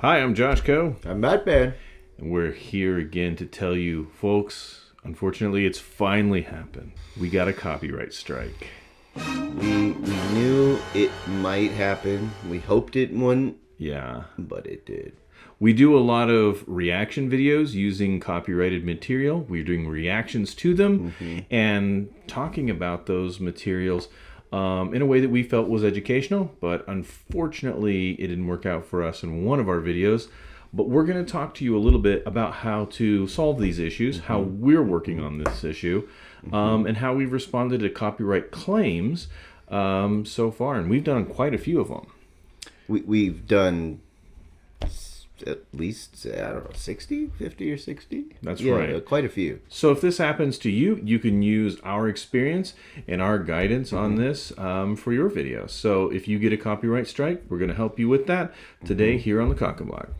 Hi, I'm Jawshco, I'm Matban. and we're here again to tell you, folks, unfortunately, it's finally happened. We got a copyright strike. We knew it might happen. We hoped it wouldn't, Yeah. but it did. We do a lot of reaction videos using copyrighted material. We're doing reactions to them and talking about those materials in a way that we felt was educational, but unfortunately it didn't work out for us in one of our videos. But we're going to talk to you a little bit about how to solve these issues, how we're working on this issue, and how we've responded to copyright claims so far. And we've done quite a few of them. We've done at least, I don't know, 50 or 60? That's right. Quite a few. So if this happens to you, you can use our experience and our guidance on this for your videos. So if you get a copyright strike, we're going to help you with that today here on the Cock and Block.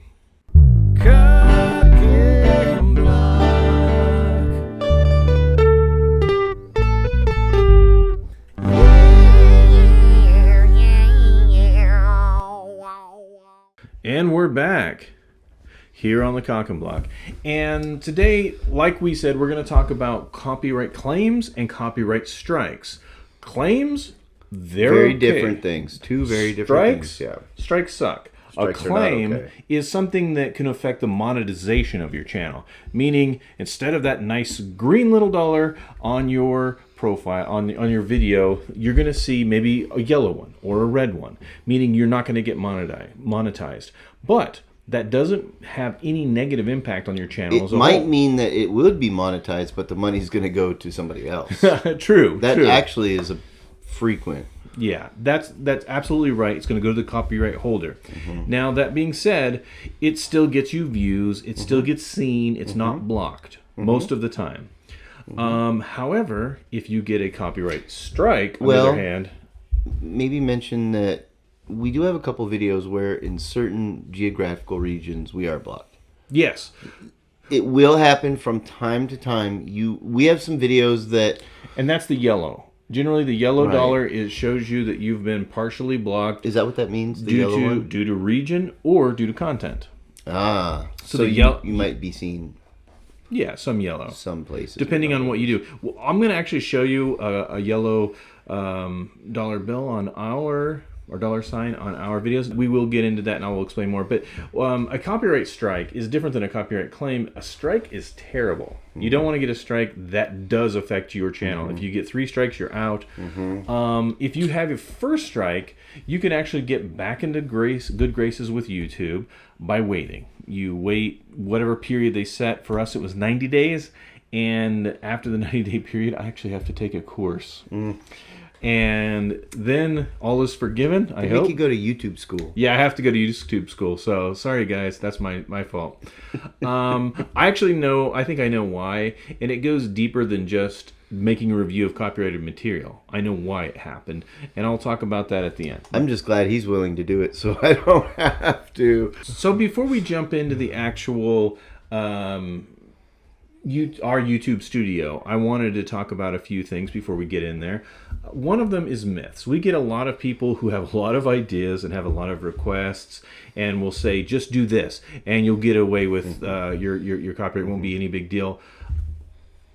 And we're back here on the Cock and Block. And today, like we said, we're going to talk about copyright claims and copyright strikes. Claims, they're Very okay. different things. Two very different Strikes, things. Yeah. strikes suck. Strikes A are not claim okay. is something that can affect the monetization of your channel. Meaning, instead of that nice green little dollar on your profile, on your video, you're going to see maybe a yellow one or a red one. Meaning you're not going to get monetized. But that doesn't have any negative impact on your channel It as a might whole. mean that it would be monetized, but the money's going to go to somebody else. True. That true. actually is a frequent. Yeah, that's absolutely right. It's going to go to the copyright holder. Now, that being said, it still gets you views. It still gets seen. It's not blocked most of the time. However, if you get a copyright strike, on the other hand, Maybe mention that we do have a couple videos where in certain geographical regions we are blocked. yes, It will happen from time to time. We have some videos that and that's the yellow. Generally, the yellow Right. dollar shows you that you've been partially blocked is that what that means? The due yellow to one? due to region or due to content. So the you, yellow- you might be seen Yeah, some yellow. some places. Depending on what you do. Well, I'm going to actually show you a yellow dollar bill on our, or dollar sign on our videos. We will get into that and I will explain more. But a copyright strike is different than a copyright claim. A strike is terrible. You don't want to get a strike that does affect your channel. If you get 3 strikes, you're out. If you have your first strike, you can actually get back into good graces with YouTube by waiting. You wait whatever period they set. For us, it was 90 days. And after the 90-day period, I actually have to take a course. And then all is forgiven, I They hope. make you go to YouTube school. Yeah, I have to go to YouTube school. So sorry, guys. That's my fault. I actually know, I think I know why. And it goes deeper than just making a review of copyrighted material. I know why it happened. And I'll talk about that at the end. I'm just glad he's willing to do it so I don't have to. So before we jump into the actual our YouTube studio, I wanted to talk about a few things before we get in there. One of them is myths. We get a lot of people who have a lot of ideas and have a lot of requests and will say, just do this and you'll get away with your copyright. It won't be any big deal.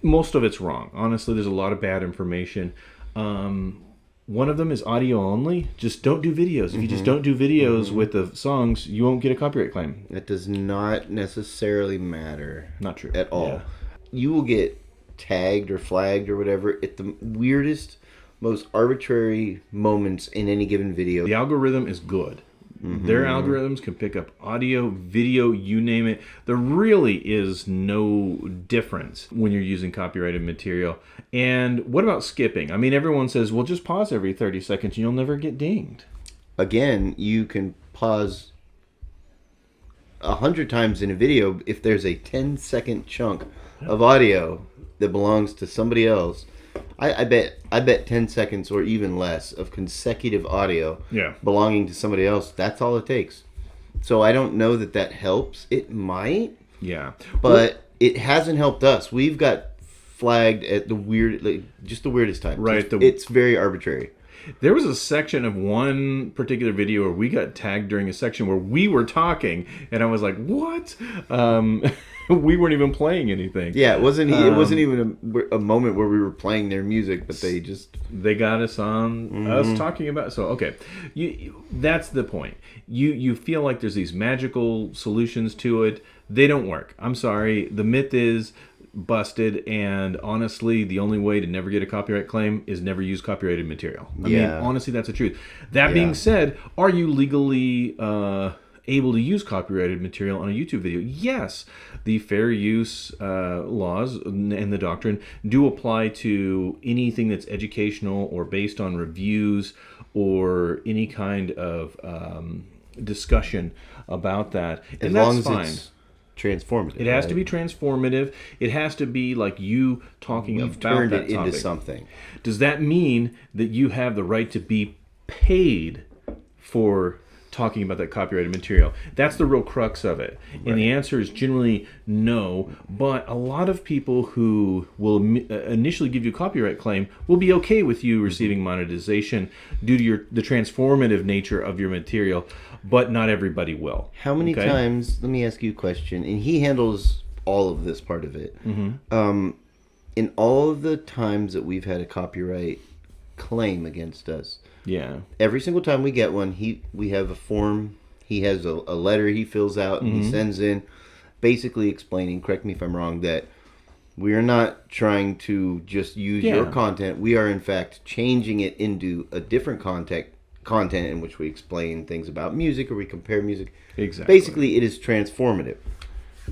Most of it's wrong. Honestly, there's a lot of bad information. One of them is audio only. Just don't do videos. If you just don't do videos with the songs, you won't get a copyright claim. That does not necessarily matter. Not true. At all. Yeah. You will get tagged or flagged or whatever at the weirdest, most arbitrary moments in any given video. The algorithm is good. Their algorithms can pick up audio, video, you name it. There really is no difference when you're using copyrighted material. And what about skipping? I mean, everyone says, well, just pause every 30 seconds and you'll never get dinged. Again, you can pause 100 times in a video if there's a 10-second chunk of audio that belongs to somebody else. I bet 10 seconds or even less of consecutive audio belonging to somebody else. That's all it takes. So I don't know that helps. It might. Yeah. But it hasn't helped us. We've got flagged at the weirdest times. Right. It's very arbitrary. There was a section of one particular video where we got tagged during a section where we were talking, and I was like, "What?" We weren't even playing anything. Yeah, it wasn't even a moment where we were playing their music, but they got us on us talking about. So okay, that's the point. You feel like there's these magical solutions to it. They don't work. I'm sorry. The myth is busted, and honestly, the only way to never get a copyright claim is never use copyrighted material. I mean, honestly, that's the truth. That being said, are you legally able to use copyrighted material on a YouTube video? Yes. The fair use laws and the doctrine do apply to anything that's educational or based on reviews or any kind of discussion about that. And that's fine. It's transformative. It has to be transformative. It has to be like you talking about turned that it topic. into something. Does that mean that you have the right to be paid for talking about that copyrighted material? That's the real crux of it. Right. And the answer is generally no, but a lot of people who will initially give you a copyright claim will be okay with you receiving monetization due to the transformative nature of your material, but not everybody will. How many times, let me ask you a question, and he handles all of this part of it. In all of the times that we've had a copyright claim against us, every single time we get one, we have a form. He has a letter he fills out and he sends in, basically explaining, correct me if I'm wrong, that we are not trying to just use your content. We are in fact changing it into a different content in which we explain things about music or we compare music. Exactly. Basically, it is transformative.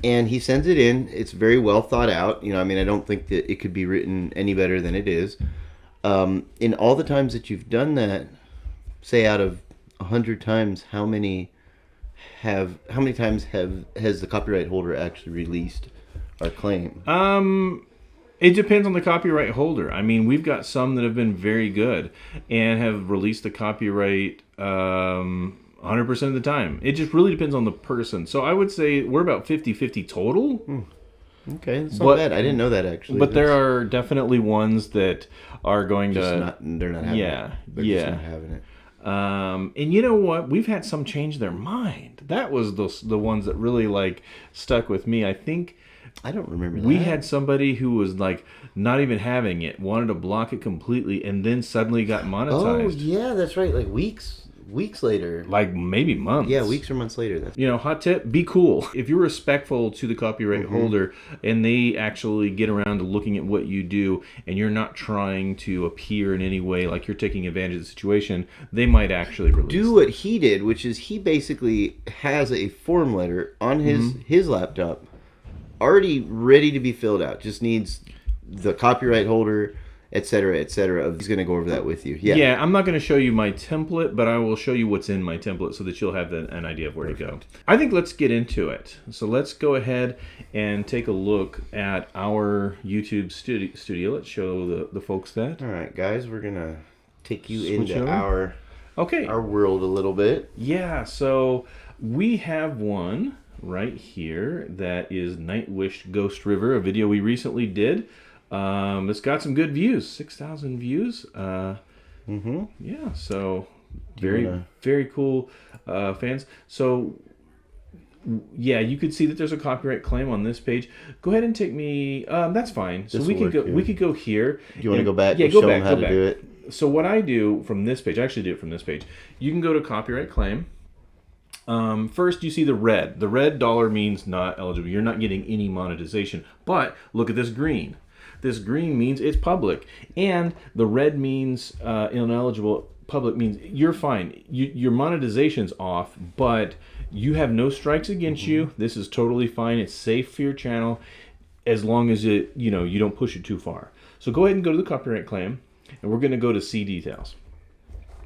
And he sends it in. It's very well thought out. I mean, I don't think that it could be written any better than it is. In all the times that you've done that, say out of 100 times, how many times has the copyright holder actually released our claim? It depends on the copyright holder. I mean, we've got some that have been very good and have released the copyright 100% of the time. It just really depends on the person. So I would say we're about 50-50 total. Okay, that's not bad. I didn't know that, actually. But there are definitely ones that are going they're not having it. They're just not having it. And you know what? We've had some change their mind. That was the ones that really stuck with me. I think I don't remember that. We had somebody who was not even having it, wanted to block it completely, and then suddenly got monetized. Oh yeah, that's right. Weeks later. Maybe months. Yeah, weeks or months later. Hot tip, be cool. If you're respectful to the copyright holder and they actually get around to looking at what you do and you're not trying to appear in any way like you're taking advantage of the situation, they might actually release do what he did, which is he basically has a form letter on his laptop already ready to be filled out. Just needs the copyright holder, etc., etc. He's going to go over that with you. Yeah, I'm not going to show you my template, but I will show you what's in my template so that you'll have an idea of where to go. I think let's get into it. So let's go ahead and take a look at our YouTube studio. Let's show the folks that. All right, guys, we're going to take you into our world a little bit. Yeah, so we have one right here that is Nightwish Ghost River, a video we recently did. It's got some good views, 6,000 views. Yeah, so very cool fans. So yeah, you could see that there's a copyright claim on this page. Go ahead and take me. That's fine. So we could go here. Do you want to go back? Yeah, and show them how to do it. So what I do from this page, I actually do it from this page. You can go to copyright claim. First, you see the red. The red dollar means not eligible. You're not getting any monetization. But look at this green. This green means it's public. And the red means ineligible. Public means you're fine. Your monetization's off, but you have no strikes against you. This is totally fine. It's safe for your channel as long as you don't push it too far. So go ahead and go to the copyright claim, and we're going to go to see details.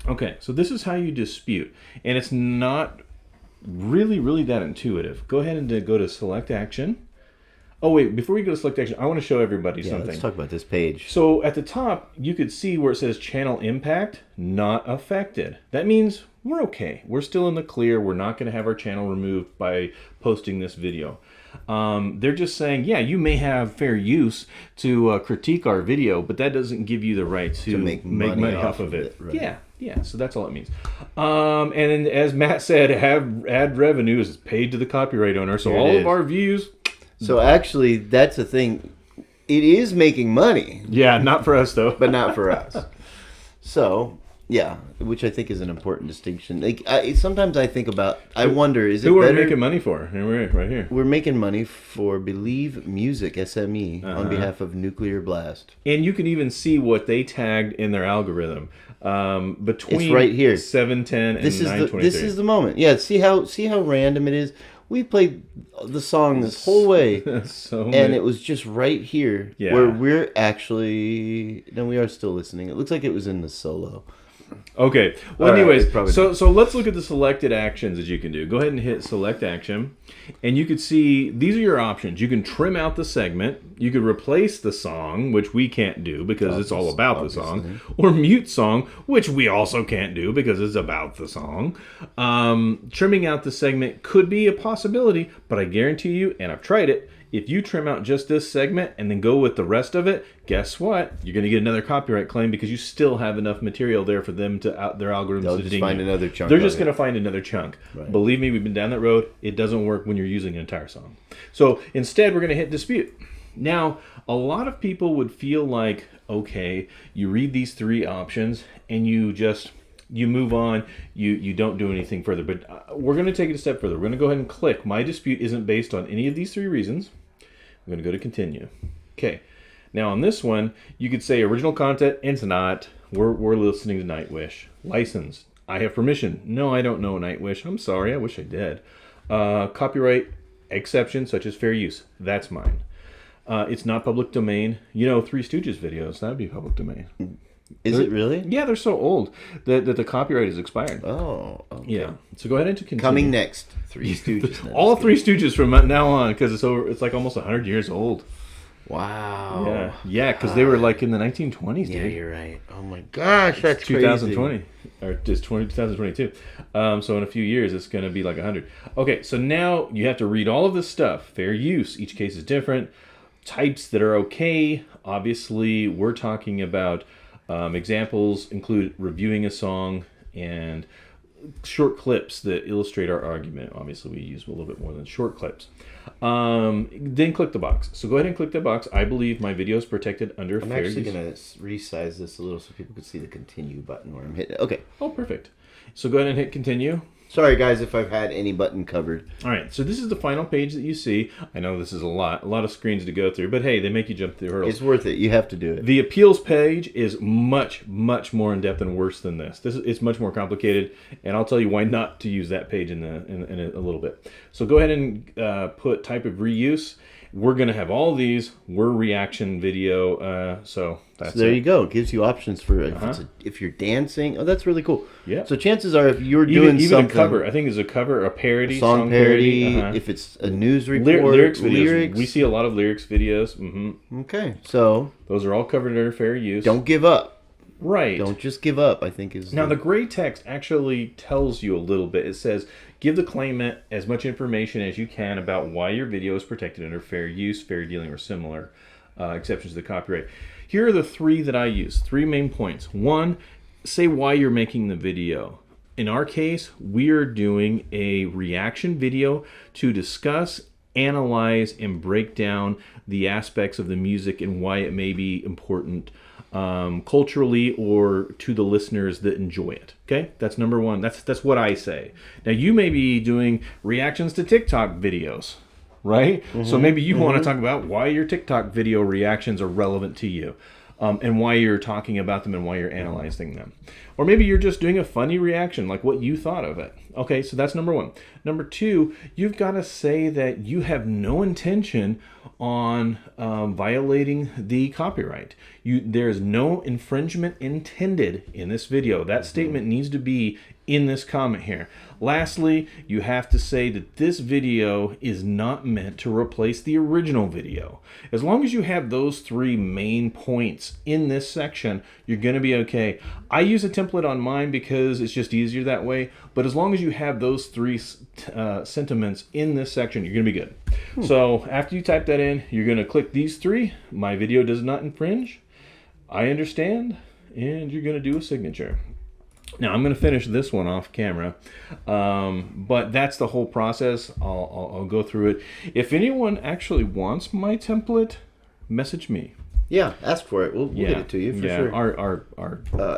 Okay, so this is how you dispute. And it's not really that intuitive. Go ahead and go to select action. Oh wait, before we go to select action, I want to show everybody something. Let's talk about this page. So at the top, you could see where it says channel impact not affected. That means we're okay. We're still in the clear. We're not going to have our channel removed by posting this video. They're just saying, yeah, you may have fair use to critique our video, but that doesn't give you the right to make money off of it. Right. Yeah, so that's all it means. And then, as Matt said, ad revenue is paid to the copyright owner, so all of our views... So actually, that's a thing. It is making money. Yeah, not for us, though. But not for us. So... Yeah, which I think is an important distinction. Like, sometimes I think about, I wonder, is it better? Who are we making money for? Here we're right here. We're making money for Believe Music SME on behalf of Nuclear Blast. And you can even see what they tagged in their algorithm between it's right here. 7:10 and 9:23. This is the moment. Yeah, see how random it is. We played the song this whole way, and it was just right here where we're actually. No, we are still listening. It looks like it was in the solo. Okay. Well, anyways, so let's look at the selected actions that you can do. Go ahead and hit select action, and you can see these are your options. You can trim out the segment. You could replace the song, which we can't do because it's all about the song, or mute song, which we also can't do because it's about the song. Trimming out the segment could be a possibility, but I guarantee you, and I've tried it, if you trim out just this segment and then go with the rest of it, guess what? You're going to get another copyright claim because you still have enough material there for them to their algorithms They'll to just ding find you. Another chunk. They're just going to find another chunk. Right. Believe me, we've been down that road. It doesn't work when you're using an entire song. So instead, we're going to hit dispute. Now, a lot of people would feel like, okay, you read these three options and you move on, you don't do anything further. But we're going to take it a step further. We're going to go ahead and click. My dispute isn't based on any of these three reasons. I'm going to go to continue. Okay. Now on this one, you could say original content. It's not. We're listening to Nightwish. License. I have permission. No, I don't know Nightwish. I'm sorry. I wish I did. Copyright exception such as fair use. That's mine. It's not public domain. Three Stooges videos. That would be public domain. Is it really? Yeah, they're so old that the copyright is expired. Oh, okay. Yeah. So go ahead and continue. Coming next, Three Stooges. All Three Stooges from now on because it's like almost 100 years old. Wow. Yeah, because they were like in the 1920s. Yeah, dude. you're right. Oh my gosh, that's 2020 or just 2022. So in a few years, it's going to be like 100. Okay, so now you have to read all of this stuff. Fair use. Each case is different. Types that are okay. Obviously, we're talking about. Examples include reviewing a song and short clips that illustrate our argument. Obviously, we use a little bit more than short clips. Then click the box. So go ahead and click the box. I believe my video is protected under fair use. I'm actually going to resize this a little so people can see the continue button where I'm hitting it. Okay. Oh, perfect. So go ahead and hit continue. Sorry, guys, if I've had any button covered. All right, so this is the final page that you see. I know this is a lot of screens to go through, but hey, they make you jump through hurdles. It's worth it. You have to do it. The appeals page is much, much more in-depth and worse than this. It's much more complicated, and I'll tell you why not to use that page in a little bit. So go ahead and put type of reuse. We're going to have all these. We're reaction video, so that's there you go. It gives you options for if you're dancing. Oh, that's really cool. Yeah. So chances are if you're doing something. Even a cover. I think it's a cover, a parody. A song parody. If it's a news report. Lyrics videos. We see a lot of lyrics videos. Mm-hmm. Okay. So. Those are all covered under fair use. Don't give up. Right. Don't just give up, I think is... Now, the gray text actually tells you a little bit. It says, give the claimant as much information as you can about why your video is protected under fair use, fair dealing, or similar exceptions to the copyright. Here are the three that I use. Three main points. One, say why you're making the video. In our case, we are doing a reaction video to discuss, analyze, and break down the aspects of the music and why it may be important culturally or to the listeners that enjoy it. Okay, that's number one. That's what I say. Now you may be doing reactions to TikTok videos, right? Mm-hmm. So maybe you want to talk about why your TikTok video reactions are relevant to you, and why you're talking about them and why you're analyzing them. Or maybe you're just doing a funny reaction, like what you thought of it. Okay, so that's number one. Number two, you've got to say that you have no intention on violating the copyright. There is no infringement intended in this video. That statement needs to be in this comment here. Lastly, you have to say that this video is not meant to replace the original video. As long as you have those three main points in this section, you're going to be okay. I use a template on mine because it's just easier that way, but as long as you have those three sentiments in this section, you're going to be good. So after you type that in, you're going to click these three. My video does not infringe. I understand. And you're going to do a signature. Now, I'm going to finish this one off camera, but that's the whole process. I'll go through it. If anyone actually wants my template, message me. Yeah, ask for it. We'll get it to you for sure. Our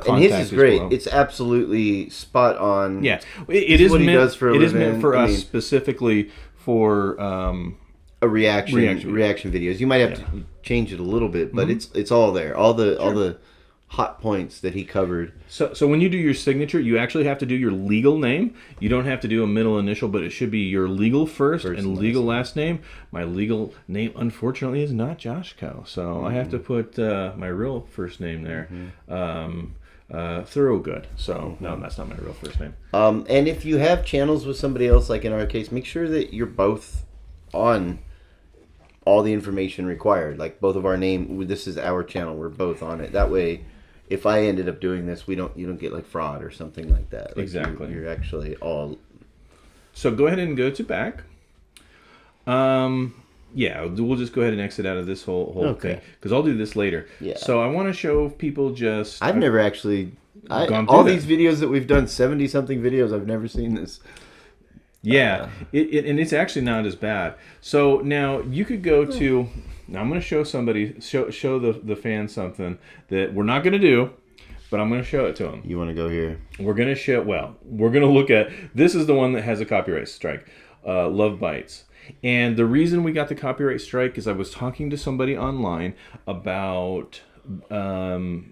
and his is great. Below. It's absolutely spot on. Yeah, it is what meant, he does for a living. It is meant for us specifically for a reaction videos. You might have to change it a little bit, but it's all there. All the hot points that he covered. So when you do your signature, you actually have to do your legal name. You don't have to do a middle initial, but it should be your legal first and legal last name. My legal name, unfortunately, is not Jawshco, so I have to put my real first name there. Thorogood. So no, that's not my real first name. And if you have channels with somebody else, like in our case, make sure that you're both on all the information required. Like both of our name. This is our channel. We're both on it. That way, if I ended up doing this, you don't get like fraud or something like that. Like exactly. You're actually all. So go ahead and go to back. Yeah, we'll just go ahead and exit out of this whole thing because I'll do this later. Yeah. So I want to show people just. I've never actually. All these videos that we've done, 70 something videos, I've never seen this. Yeah, and it's actually not as bad. So now you could go to. Now I'm going to show the fans something that we're not going to do, but I'm going to show it to them. You want to go here? We're going to show. Well, we're going to look at. This is the one that has a copyright strike. Love Bites. And the reason we got the copyright strike is I was talking to somebody online about the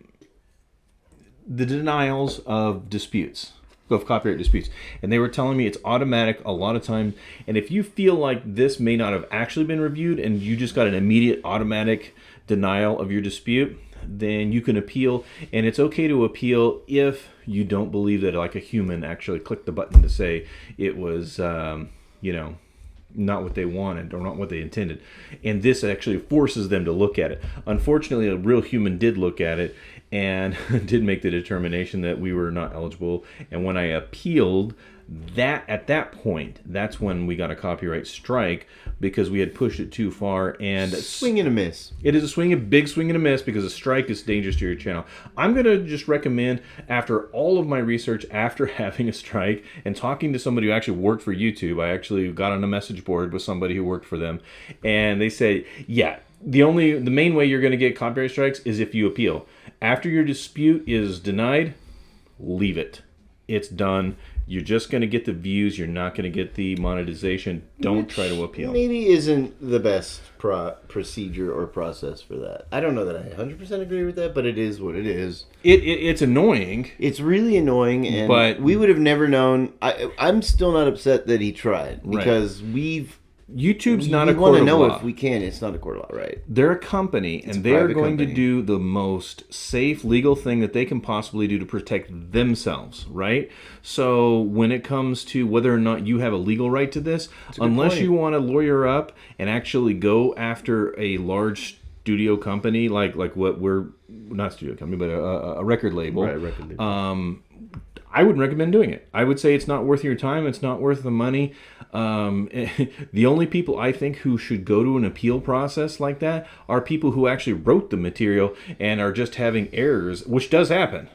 denials of disputes. Of copyright disputes, and they were telling me it's automatic a lot of times, and if you feel like this may not have actually been reviewed and you just got an immediate automatic denial of your dispute, then you can appeal, and it's okay to appeal if you don't believe that like a human actually clicked the button to say it was not what they wanted or not what they intended, and this actually forces them to look at it. Unfortunately, a real human did look at it and did make the determination that we were not eligible. And when I appealed, at that point, that's when we got a copyright strike because we had pushed it too far. And swing and a miss. It is a big swing and a miss because a strike is dangerous to your channel. I'm going to just recommend, after all of my research, after having a strike and talking to somebody who actually worked for YouTube, I actually got on a message board with somebody who worked for them, and they said, yeah, the main way you're going to get copyright strikes is if you appeal. After your dispute is denied, leave it. It's done. You're just going to get the views. You're not going to get the monetization. Don't try to appeal. Maybe isn't the best procedure or process for that. I don't know that I 100% agree with that, but it is what it is. It's annoying. It's really annoying, but we would have never known. I'm still not upset that he tried because YouTube's not a court of law. We want to know if we can. It's not a court of law, right? They're a company, and they are going to do the most safe legal thing that they can possibly do to protect themselves, right? So when it comes to whether or not you have a legal right to this, unless you want to lawyer up and actually go after a large studio company like what we're not studio company, but a record label, right? Record label. I wouldn't recommend doing it. I would say it's not worth your time. It's not worth the money. The only people I think who should go to an appeal process like that are people who actually wrote the material and are just having errors, which does happen.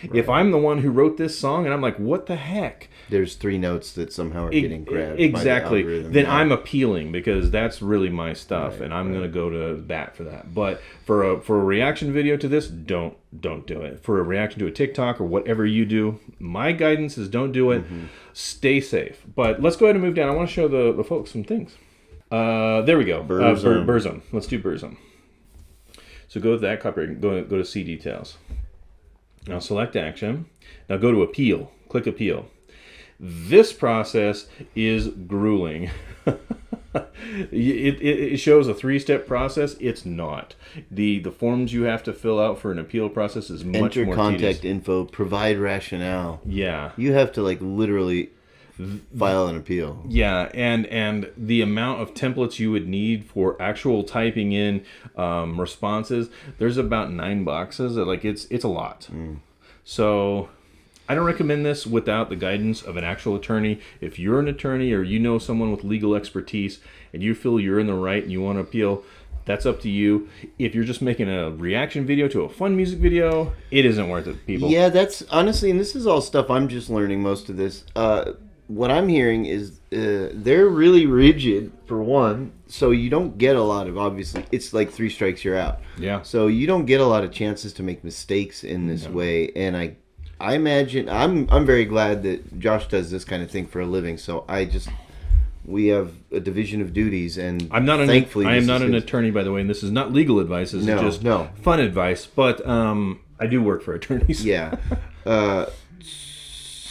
Right. If I'm the one who wrote this song and I'm like, what the heck? There's 3 notes that somehow are getting grabbed. Exactly. By the algorithm. Then I'm appealing because that's really my stuff, and I'm going to go to bat for that. But for a reaction video to this, don't do it. For a reaction to a TikTok or whatever you do, my guidance is don't do it. Mm-hmm. Stay safe. But let's go ahead and move down. I want to show the folks some things. There we go. Burzum. Let's do Burzum. So go to that copyright. Go to See Details. Now select Action. Now go to Appeal. Click Appeal. This process is grueling. It shows a 3-step process. It's not. The forms you have to fill out for an appeal process is much more tedious. Enter contact tedious. info, provide rationale. Yeah. You have to like literally file an appeal. Yeah, and the amount of templates you would need for actual typing in responses, there's about 9 boxes. Like it's a lot. So I don't recommend this without the guidance of an actual attorney. If you're an attorney or you know someone with legal expertise and you feel you're in the right and you want to appeal, that's up to you. If you're just making a reaction video to a fun music video, it isn't worth it, people. Yeah, that's honestly, and this is all stuff I'm just learning most of this. What I'm hearing is they're really rigid, for one, so you don't get a lot of, obviously, it's like 3 strikes, you're out. Yeah. So you don't get a lot of chances to make mistakes in this way, and I imagine, I'm very glad that Josh does this kind of thing for a living, so we have a division of duties, and thankfully I am not an attorney, by the way, and this is not legal advice. This is just fun advice. But I do work for attorneys. Yeah.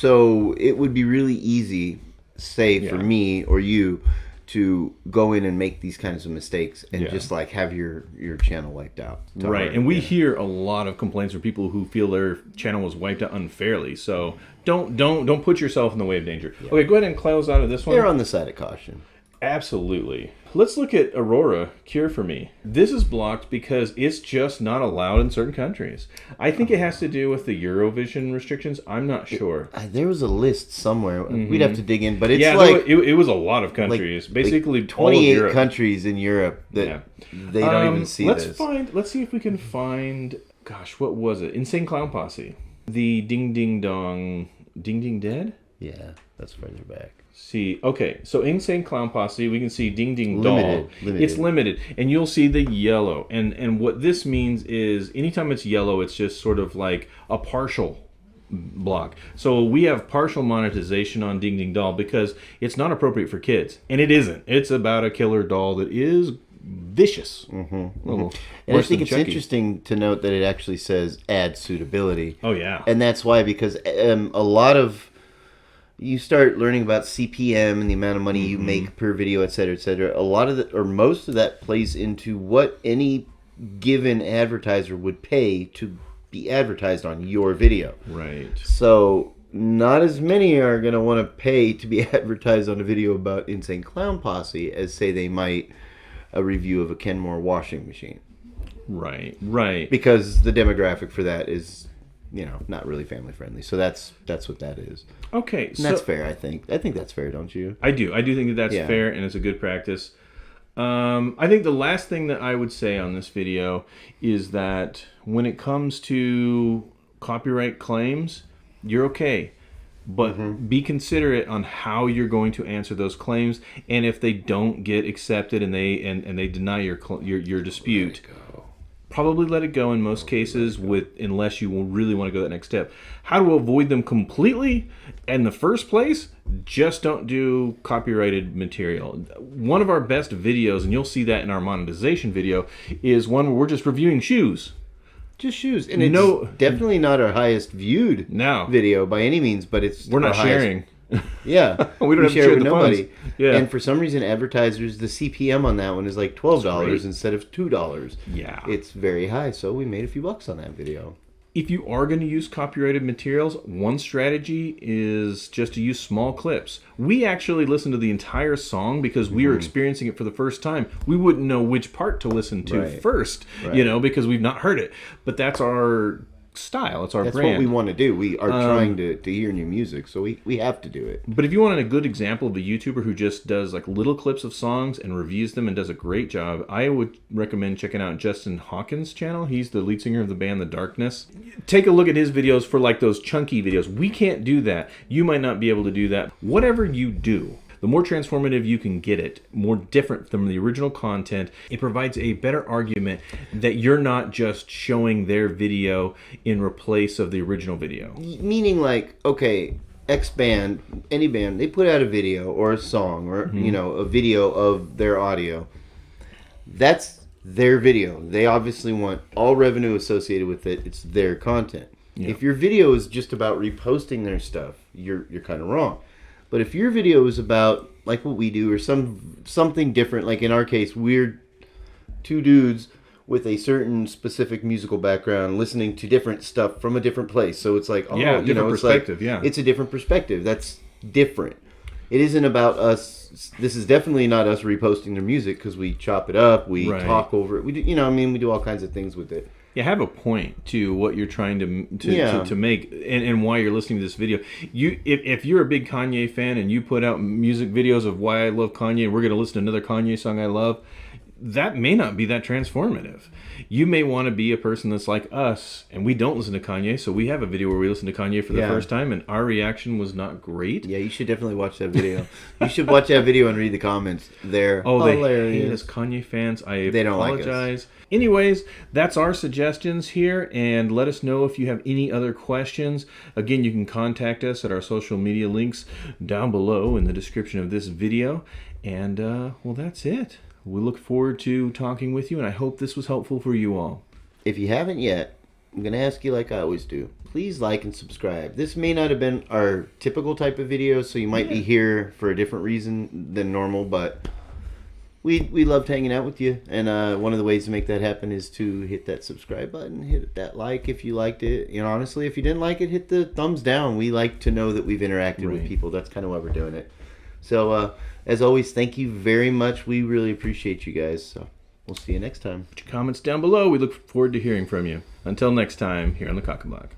So it would be really easy, say, for me or you to go in and make these kinds of mistakes and just like have your channel wiped out. Right. And we hear a lot of complaints from people who feel their channel was wiped out unfairly. So don't put yourself in the way of danger. Yeah. Okay, go ahead and close out of this one. They're on the side of caution. Absolutely. Let's look at Aurora, Cure for Me. This is blocked because it's just not allowed in certain countries. I think it has to do with the Eurovision restrictions. I'm not sure. There was a list somewhere. We'd have to dig in, but it's it was a lot of countries. Basically, 28 countries in Europe that they don't even see let's this. Let's see if we can find, gosh, what was it? Insane Clown Posse. The Ding Ding Dong, Ding Ding Dead? Yeah, that's further back. See, okay, so Insane Clown Posse, we can see Ding Ding Doll. Limited. It's limited, and you'll see the yellow. And what this means is anytime it's yellow, it's just sort of like a partial block. So we have partial monetization on Ding Ding Doll because it's not appropriate for kids. And it isn't. It's about a killer doll that is vicious. And I think it's interesting to note that it actually says add suitability. Oh, yeah. And that's why, because a lot of... You start learning about CPM and the amount of money you make per video, et cetera, et cetera. A lot of or most of that plays into what any given advertiser would pay to be advertised on your video. Right. So not as many are going to want to pay to be advertised on a video about Insane Clown Posse as, say, they might a review of a Kenmore washing machine. Right. Because the demographic for that is... not really family friendly. So that's what that is. Okay, and that's fair. I think that's fair, don't you? I do think that that's fair, and it's a good practice. I think the last thing that I would say on this video is that when it comes to copyright claims, you're okay, but be considerate on how you're going to answer those claims, and if they don't get accepted and they deny your dispute. Probably let it go in most cases, unless you really want to go that next step. How to avoid them completely in the first place? Just don't do copyrighted material. One of our best videos, and you'll see that in our monetization video, is one where we're just reviewing shoes. Just shoes. And it's definitely not our highest viewed video by any means, but we're not sharing. Yeah, we don't have to share it with nobody. Yeah, and for some reason, advertisers, the CPM on that one is like $12 instead of $2. Yeah, it's very high. So we made a few bucks on that video. If you are going to use copyrighted materials, one strategy is just to use small clips. We actually listened to the entire song because we were experiencing it for the first time. We wouldn't know which part to listen to first, because we've not heard it. But that's our style. It's our brand. That's what we want to do. We are trying to hear new music, so we have to do it. But if you want a good example of a YouTuber who just does like little clips of songs and reviews them and does a great job, I would recommend checking out Justin Hawkins' channel. He's the lead singer of the band The Darkness. Take a look at his videos for like those chunky videos. We can't do that. You might not be able to do that. Whatever you do, the more transformative you can get it, more different from the original content, it provides a better argument that you're not just showing their video in place of the original video. Meaning like, okay, X band, any band, they put out a video or a song or, a video of their audio. That's their video. They obviously want all revenue associated with it. It's their content. Yeah. If your video is just about reposting their stuff, you're kind of wrong. But if your video is about like what we do or something different, like in our case, we're two dudes with a certain specific musical background listening to different stuff from a different place. So it's like, different perspective, it's a different perspective. That's different. It isn't about us. This is definitely not us reposting their music because we chop it up, we talk over it. We do, we do all kinds of things with it. Yeah, have a point to what you're trying to make and why you're listening to this video. If you're a big Kanye fan and you put out music videos of why I love Kanye and we're going to listen to another Kanye song I love, that may not be that transformative. You may want to be a person that's like us, and we don't listen to Kanye, so we have a video where we listen to Kanye for the first time, and our reaction was not great. Yeah, you should definitely watch that video. You should watch that video and read the comments. They're hilarious. They hate us Kanye fans. They don't apologize. Like us. Anyways, that's our suggestions here, and let us know if you have any other questions. Again, you can contact us at our social media links down below in the description of this video. And, well, that's it. We look forward to talking with you, and I hope this was helpful for you all. If you haven't yet, I'm going to ask you like I always do. Please like and subscribe. This may not have been our typical type of video, so you might be here for a different reason than normal, but we loved hanging out with you, and one of the ways to make that happen is to hit that subscribe button, hit that like if you liked it. Honestly, if you didn't like it, hit the thumbs down. We like to know that we've interacted with people. That's kind of why we're doing it. So, as always, thank you very much. We really appreciate you guys. So we'll see you next time. Put your comments down below. We look forward to hearing from you. Until next time, here on the Cock and Block.